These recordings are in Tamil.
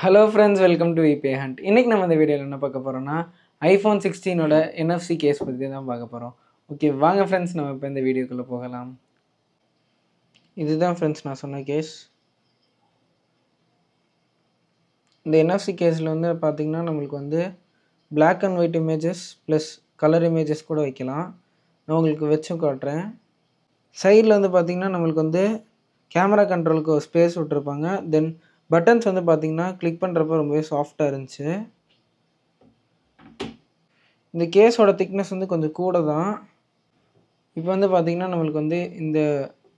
ஹலோ ஃப்ரெண்ட்ஸ், வெல்கம் டு விபே ஹண்ட். இன்றைக்கி நம்ம இந்த வீடியோவில் என்ன பார்க்க போகிறோம்னா iPhone 16ஓட NFC கேஸ் பற்றி தான் பார்க்க போகிறோம். ஓகே, வாங்க ஃப்ரெண்ட்ஸ், நம்ம இப்போ இந்த வீடியோக்குள்ளே போகலாம். இதுதான் ஃப்ரெண்ட்ஸ் நான் சொன்ன கேஸ். இந்த NFC கேஸில் வந்து பார்த்திங்கன்னா நம்மளுக்கு வந்து black and white images plus colour images கூட வைக்கலாம். நான் உங்களுக்கு வச்சும் காட்டுறேன். சைடில் வந்து பார்த்திங்கன்னா நம்மளுக்கு வந்து கேமரா கண்ட்ரோலுக்கு ஒரு ஸ்பேஸ் விட்டுருப்பாங்க. தென் பட்டன்ஸ் வந்து பார்த்திங்கன்னா கிளிக் பண்ணுறப்ப ரொம்பவே சாஃப்டாக இருந்துச்சு. இந்த கேஸோட திக்னஸ் வந்து கொஞ்சம் கூட தான். இப்போ வந்து பார்த்திங்கன்னா நம்மளுக்கு வந்து இந்த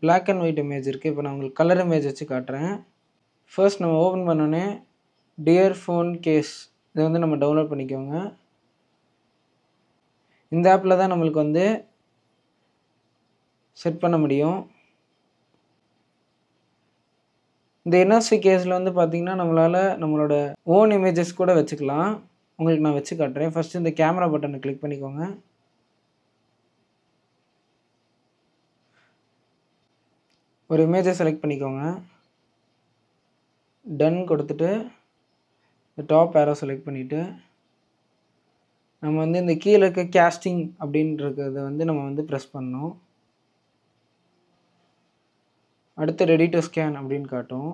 பிளாக் அண்ட் ஒயிட் இமேஜ் இருக்குது. இப்போ நான் உங்களுக்கு கலர் இமேஜ் வச்சு காட்டுறேன். ஃபர்ஸ்ட் நம்ம ஓப்பன் பண்ணோன்னே டியர் ஃபோன் கேஸ் இதை வந்து நம்ம டவுன்லோட் பண்ணிக்கோங்க. இந்த ஆப்பில் தான் நம்மளுக்கு வந்து செட் பண்ண முடியும். இந்த NFC கேஸில் வந்து பார்த்திங்கன்னா நம்மளால் நம்மளோட ஓன் இமேஜஸ் கூட வச்சுக்கலாம். உங்களுக்கு நான் வச்சு காட்டுறேன். ஃபஸ்ட்டு இந்த கேமரா பட்டனை கிளிக் பண்ணிக்கோங்க. ஒரு இமேஜை செலக்ட் பண்ணிக்கோங்க. டன் கொடுத்துட்டு இந்த டாப் ஏரோ செலக்ட் பண்ணிவிட்டு நம்ம வந்து இந்த கீழே இருக்க கேஸ்டிங் அப்படின்றத வந்து நம்ம வந்து ப்ரெஸ் பண்ணணும். அடுத்து ரெடி டு ஸ்கேன் அப்படின்னு காட்டும்.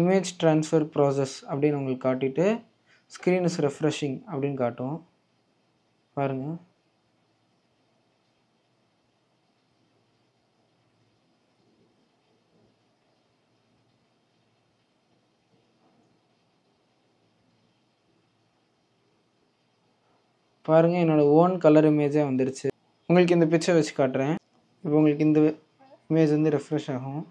இமேஜ் ட்ரான்ஸ்ஃபர் ப்ராசஸ் அப்படின்னு உங்களுக்கு காட்டிட்டு ஸ்க்ரீன் இஸ் ரெஃப்ரெஷிங் அப்படின்னு காட்டும். பாருங்கள். பாருங்கள், என்னோடய ஓன் கலர் இமேஜே வந்துருச்சு. உங்களுக்கு இந்த பிக்சர் வச்சு காட்டுறேன். இப்போ உங்களுக்கு இந்த இமேஜ் வந்து ரெஃப்ரெஷ் ஆகும்.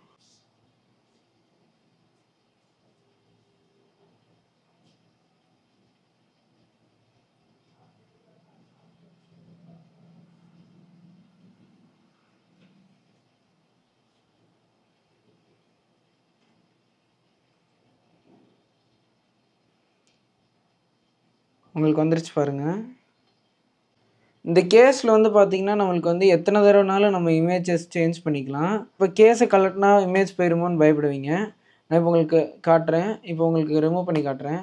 உங்களுக்கு வந்துருச்சு பாருங்கள். இந்த கேஸில் வந்து பார்த்திங்கன்னா நம்மளுக்கு வந்து எத்தனை தடவைனாலும் நம்ம இமேஜஸ் சேஞ்ச் பண்ணிக்கலாம். இப்போ கேஸை கலட்டினா இமேஜ் போயிருமோன்னு பயப்படுவீங்க. நான் இப்போ உங்களுக்கு காட்டுறேன். இப்போ உங்களுக்கு ரிமூவ் பண்ணி காட்டுறேன்.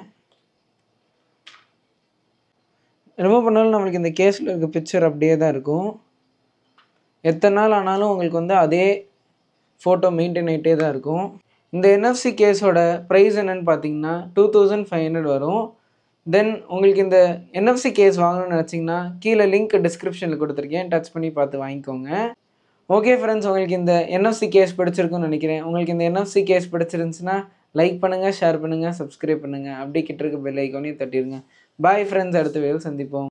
ரிமூவ் பண்ணாலும் நம்மளுக்கு இந்த கேஸில் இருக்க பிக்சர் அப்படியே தான் இருக்கும். எத்தனை நாள் ஆனாலும் உங்களுக்கு வந்து அதே ஃபோட்டோ மெயின்டைன் ஆகிட்டே தான் இருக்கும். இந்த NFC கேஸோட ப்ரைஸ் என்னென்னு பார்த்தீங்கன்னா 2500 வரும். தென் உங்களுக்கு இந்த NFC கேஸ் வாங்கணும்னு நினச்சிங்கன்னா கீழே லிங்க் டிஸ்கிரிப்ஷனில் கொடுத்துருக்கேன். டச் பண்ணி பார்த்து வாங்கிக்கோங்க. ஓகே ஃப்ரெண்ட்ஸ், உங்களுக்கு இந்த NFC கேஸ் பிடிச்சிருக்குன்னு நினைக்கிறேன். உங்களுக்கு இந்த NFC கேஸ் பிடிச்சிருந்துச்சுன்னா லைக் பண்ணுங்கள், ஷேர் பண்ணுங்கள், சப்ஸ்கிரைப் பண்ணுங்கள். அப்படியே கிட்ட இருக்க பெல் ஐக்கானையும் தட்டிடுங்க. பாய் ஃப்ரெண்ட்ஸ், அடுத்த வீடியோவில் சந்திப்போம்.